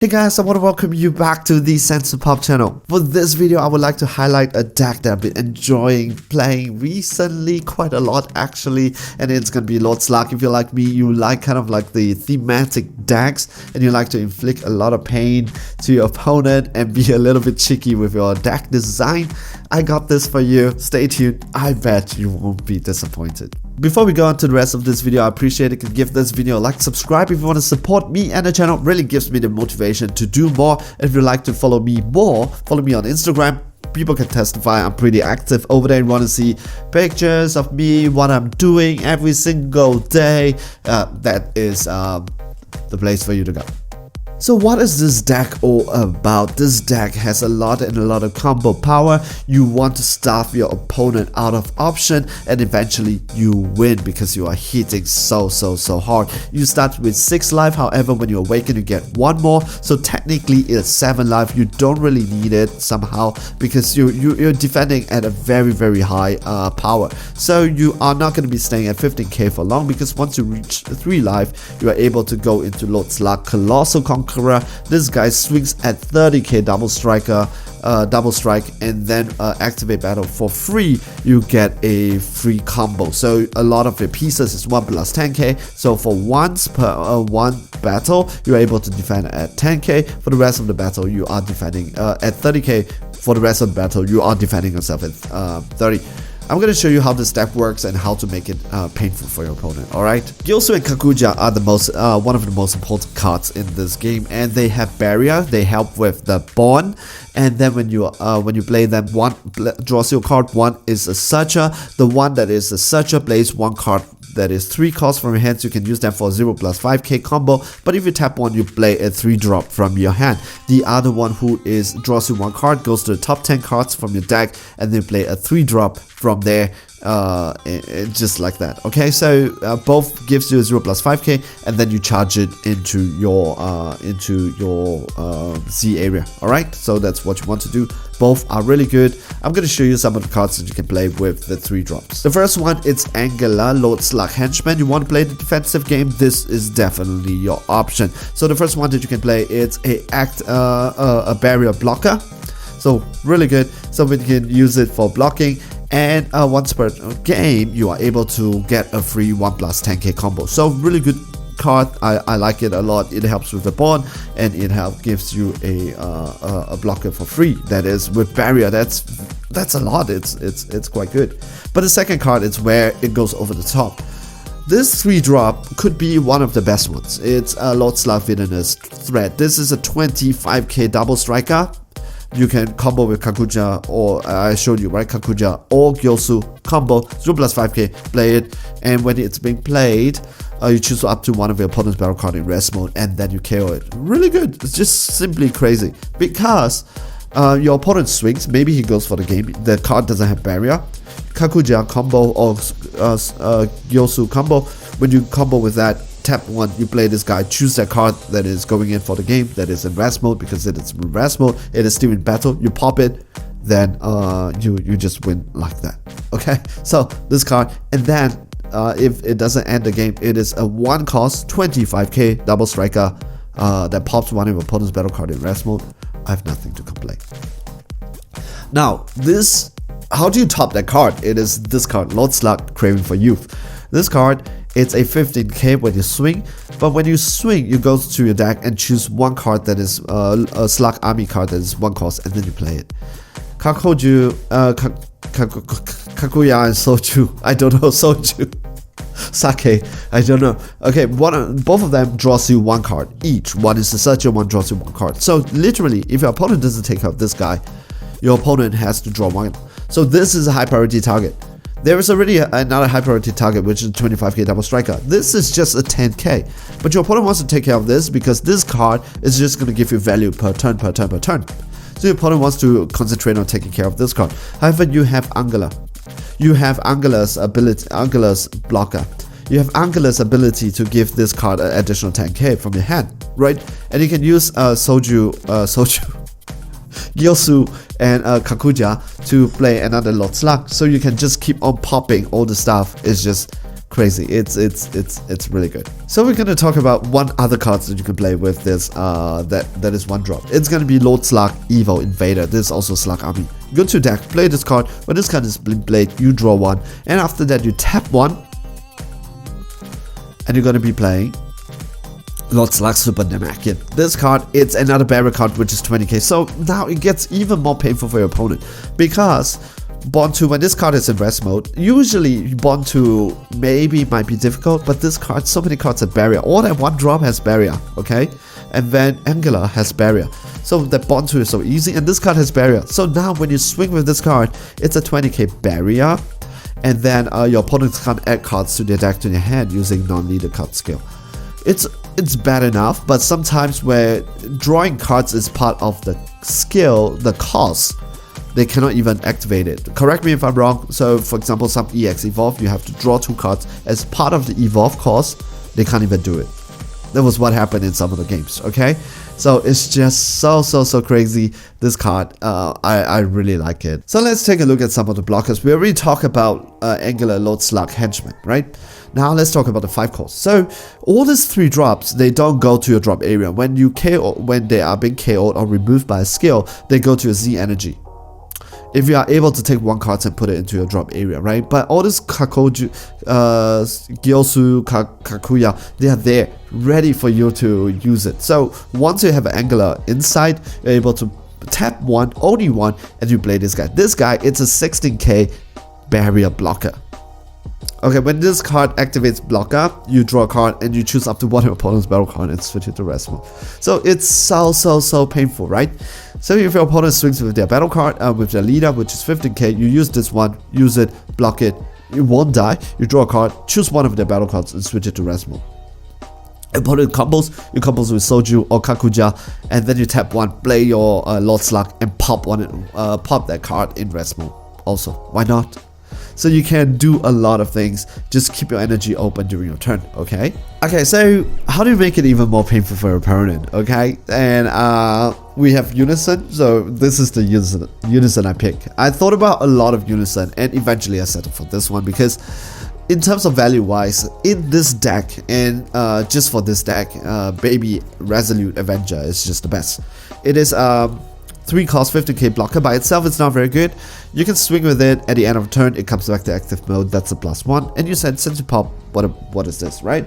Hey guys, I want to welcome you back to the Sensor Pop channel. For this video, I would like to highlight a deck that I've been enjoying playing recently, quite a lot actually, and it's gonna be Lord Slug. If you're like me, you like kind of like the thematic decks, and you like to inflict a lot of pain to your opponent and be a little bit cheeky with your deck design, I got this for you. Stay tuned, I bet you won't be disappointed. Before we go on to the rest of this video, I appreciate it. You can give this video a like, subscribe if you want to support me and the channel. It really gives me the motivation to do more. If you'd like to follow me more, follow me on Instagram. People can testify I'm pretty active over there and want to see pictures of me, what I'm doing every single day. That is the place for you to go. So what is this deck all about? This deck has a lot of combo power. You want to starve your opponent out of option, and eventually you win because you are hitting so hard. You start with 6 life, however when you awaken you get 1 more, so technically it's 7 life. You don't really need it somehow because you're defending at a very high power. So you are not going to be staying at 15k for long, because once you reach 3 life you are able to go into Lord Slug, Colossal, Conqueror. This guy swings at 30k double strike, and then activate battle for free. You get a free combo, so a lot of your pieces is 1 plus 10k. So for once per one battle you're able to defend at 10k. For the rest of the battle you are defending at 30k. For the rest of the battle you are defending yourself at 30. I'm going to show you how this deck works and how to make it painful for your opponent, alright? Gyoshu and Kakuja are the most, one of the most important cards in this game, and they have barrier. They help with the bond, and then when you play them, one draws your card, one is a searcher. The one that is a searcher plays 1 card that is 3 costs from your hand, so you can use them for 0 plus 5k combo. But if you tap 1, you play a 3 drop from your hand. The other one who is draws you 1 card goes to the top 10 cards from your deck, and then play a 3 drop from there, just like that. Okay, so both gives you a 0 plus 5k, and then you charge it into your Z area. All right, so that's what you want to do. Both are really good. I'm going to show you some of the cards that you can play with the 3 drops. The first one, it's Angila, Lord Slug, Henchman. You want to play the defensive game, this is definitely your option. So the first one that you can play, it's a barrier blocker. So really good, so we can use it for blocking. And once per game you are able to get a free 1 plus 10k combo. So really good card. I like it a lot. It helps with the bond, and it gives you a blocker for free. That is with barrier. That's a lot. It's quite good. But the second card is where it goes over the top. This 3 drop could be one of the best ones. It's a Lord Slug Villainous threat. This is a 25k double striker. You can combo with Kakuja, or I showed you, right? Kakuja or Gyoshu combo, 0 plus 5k, play it, and when it's being played, you choose up to one of your opponent's battle card in rest mode, and then you KO it. Really good. It's just simply crazy, because your opponent swings, maybe he goes for the game, the card doesn't have barrier. Kakuja combo or Gyoshu combo, when you combo with that, tap 1, you play this guy, choose that card that is going in for the game, that is in rest mode, because it is in rest mode, it is still in battle, you pop it, then you just win like that. Okay, so this card, and then if it doesn't end the game, it is a 1 cost 25k double striker that pops one of your opponent's battle card in rest mode. I have nothing to complain. Now this, how do you top that card? It is this card, Lord Slug, Craving for Youth. This card, it's a 15k when you swing, but when you swing, you go to your deck and choose 1 card that is a Slug army card that is 1 cost, and then you play it. Kakuja, Kakuya and Soju, I don't know, Soju, Sake, I don't know. Okay, both of them draws you 1 card each. One is a searcher, one draws you 1 card. So literally, if your opponent doesn't take out this guy, your opponent has to draw 1. So this is a high priority target. There is already another high priority target, which is 25k double striker. This is just a 10k, but your opponent wants to take care of this because this card is just going to give you value per turn. So your opponent wants to concentrate on taking care of this card. However, you have Angila. You have Angila's ability, Angila's blocker. You have Angila's ability to give this card an additional 10k from your hand, right? And you can use Gyoshu and Kakuja to play another Lord Slug, so you can just keep on popping all the stuff. It's just crazy. It's really good. So we're gonna talk about one other card that you can play with this that is one drop. It's gonna be Lord Slug Evo Invader. This is also Slug Army. Go to deck, play this card. When this card is played, you draw one, and after that you tap one, and you're gonna be playing Lord Slug Super Namekian. This card, it's another barrier card which is 20k. So now it gets even more painful for your opponent, because Bond 2, when this card is in rest mode, usually Bond 2 maybe might be difficult, but this card, so many cards have barrier. All that one drop has barrier, okay? And then Angila has barrier. So that Bond 2 is so easy, and this card has barrier. So now when you swing with this card, it's a 20k barrier, and then your opponents can't add cards to their deck to their hand using non-leader card skill. It's bad enough, but sometimes where drawing cards is part of the skill, the cost, they cannot even activate it. Correct me if I'm wrong. So for example, some EX Evolve, you have to draw 2 cards as part of the Evolve cost. They can't even do it. That was what happened in some of the games, okay? So it's just so crazy, this card. I really like it. So let's take a look at some of the blockers. We already talked about Angila, Lord Slug, Henchman, right? Now let's talk about the 5 cores. So all these 3 drops, they don't go to your drop area. When you KO, when they are being KO'd or removed by a skill, they go to your Z energy. If you are able to take 1 card and put it into your drop area, right? But all this Kakuja, Gyoshu, Kakuja, they are there, ready for you to use it. So once you have an Angela inside, you're able to tap 1, only 1, and you play this guy. This guy, it's a 16k barrier blocker. Okay, when this card activates blocker, you draw a card and you choose up to one of your opponent's battle card and switch it to rest mode. So it's so painful, right? So if your opponent swings with their battle card, with their leader, which is 15k, you use this one, use it, block it, you won't die, you draw a card, choose one of their battle cards and switch it to rest mode. Opponent combos, you combos with Soju or Kakuja, and then you tap 1, play your Lord Slug and pop that card in rest mode. Also, why not? So you can do a lot of things. Just keep your energy open during your turn, okay? Okay, so how do you make it even more painful for your opponent, okay? And we have Unison. So this is the Unison I pick. I thought about a lot of Unison, and eventually I settled for this one because in terms of value wise, in this deck, and just for this deck, baby Resolute Avenger is just the best. It is 3 cost 15k blocker. By itself, it's not very good. You can swing with it at the end of a turn, it comes back to active mode, that's a +1. And you said, since you pop, what is this, right?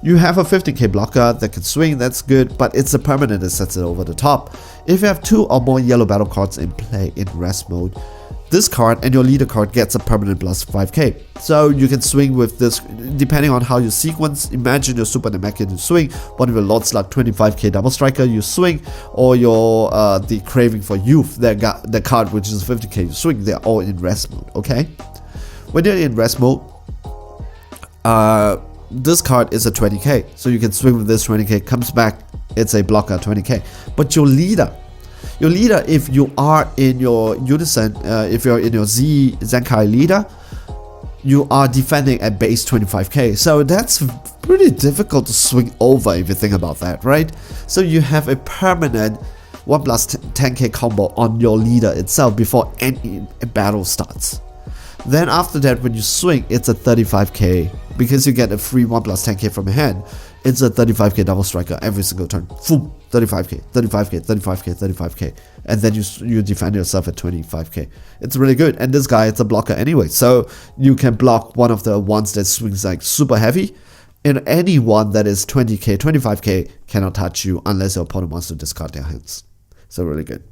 You have a 15k blocker that can swing, that's good, but it's a permanent that sets it over the top. If you have 2 or more yellow battle cards in play in rest mode, this card and your leader card gets a permanent +5k. So you can swing with this depending on how you sequence. Imagine your Super Namekian you swing, one of your Lord Slug 25k double striker you swing, or your the Craving for Youth, the card which is 50k you swing. They're all in rest mode, okay? When you're in rest mode, this card is a 20k, so you can swing with this 20k, comes back, it's a blocker 20k. But your leader, if you are in your Unison, if you're in your Zenkai leader, you are defending at base 25k. So that's pretty difficult to swing over if you think about that, right? So you have a permanent 1+10k combo on your leader itself before any battle starts. Then after that, when you swing, it's a 35k because you get a free 1+10k from your hand. It's a 35k double striker every single turn. Boom, 35k, 35k, 35k, 35k, and then you defend yourself at 25k. It's really good. And this guy, it's a blocker anyway, so you can block one of the ones that swings like super heavy, and any one that is 20k, 25k cannot touch you unless your opponent wants to discard their hands. So really good.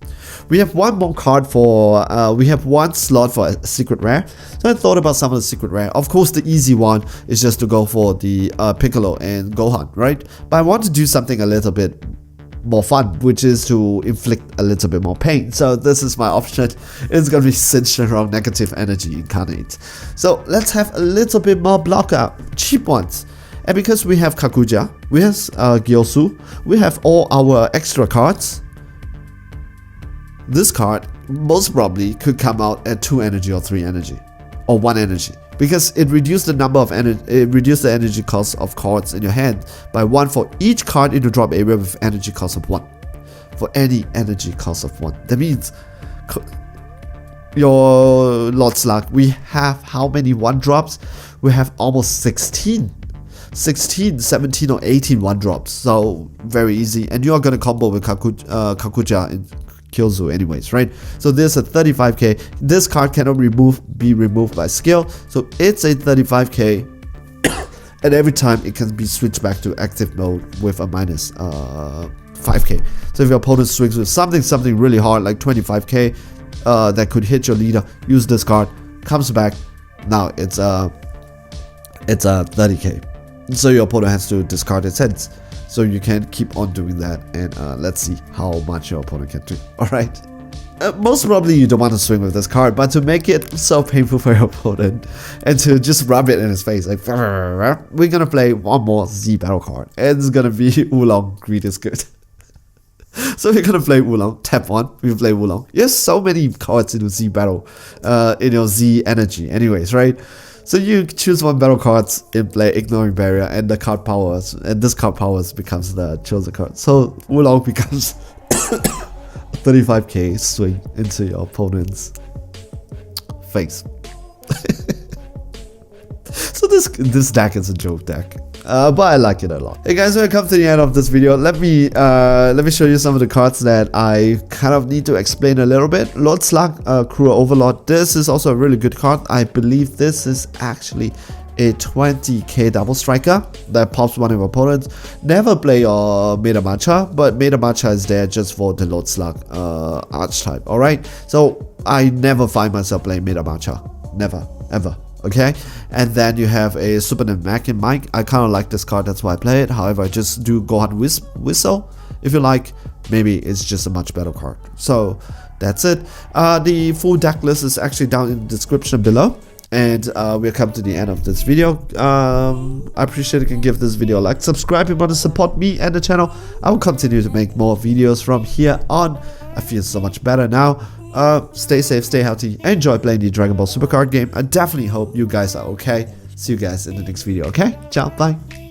We have one more card for, we have one slot for a secret rare. So I thought about some of the secret rare. Of course, the easy one is just to go for the Piccolo and Gohan, right? But I want to do something a little bit more fun, which is to inflict a little bit more pain. So this is my option. It's gonna be Shenron Negative Energy Incarnate. So let's have a little bit more blocker, cheap ones. And because we have Kakuja, we have Gyoshu, we have all our extra cards. This card most probably could come out at 2 energy or 3 energy or 1 energy because it reduced the number of energy, it reduced the energy cost of cards in your hand by 1 for each card in the drop area with energy cost of 1. For any energy cost of 1. That means your Lord Slug, we have how many 1-drops? We have almost 16, 17 or 18 1-drops. So very easy, and you are gonna combo with Kakuja and Gyoshu anyways, right? So there's a 35k. This card cannot be removed by skill, so it's a 35k. And every time it can be switched back to active mode with a minus 5k. So if your opponent swings with something really hard like 25k that could hit your leader, use this card, comes back, now it's a 30k. So your opponent has to discard its heads. So you can keep on doing that, and let's see how much your opponent can do. Alright. Most probably you don't want to swing with this card, but to make it so painful for your opponent and to just rub it in his face, like, we're gonna play one more Z battle card, and it's gonna be Oolong. Greed is good. So we're gonna play Oolong. Tap 1, we play Oolong. You have so many cards in your Z battle, in your Z energy anyways, right? So you choose one battle cards in play, ignoring barrier, and the card powers, and this card powers becomes the chosen card. So Oolong becomes 35k swing into your opponent's face. So this deck is a joke deck, but I like it a lot. Hey guys, when I come to the end of this video, let me show you some of the cards that I kind of need to explain a little bit. Lord Slug, Crew Overlord. This is also a really good card. I believe this is actually a 20k double striker that pops one of your opponents. Never play your Medamatcha, but Medamatcha is there just for the Lord Slug archetype. Alright, so I never find myself playing Medamatcha. Never, ever. Okay, and then you have a Super Namekian Mike. I kind of like this card, that's why I play it. However, I just do Gohan Whistle. If you like, maybe it's just a much better card. So that's it. The full deck list is actually down in the description below. And we'll come to the end of this video. I appreciate if you can give this video a like, subscribe if you want to support me and the channel. I will continue to make more videos from here on. I feel so much better now. Stay safe, stay healthy, enjoy playing the Dragon Ball Super card game. I definitely hope you guys are okay. See you guys in the next video, okay? Ciao, bye.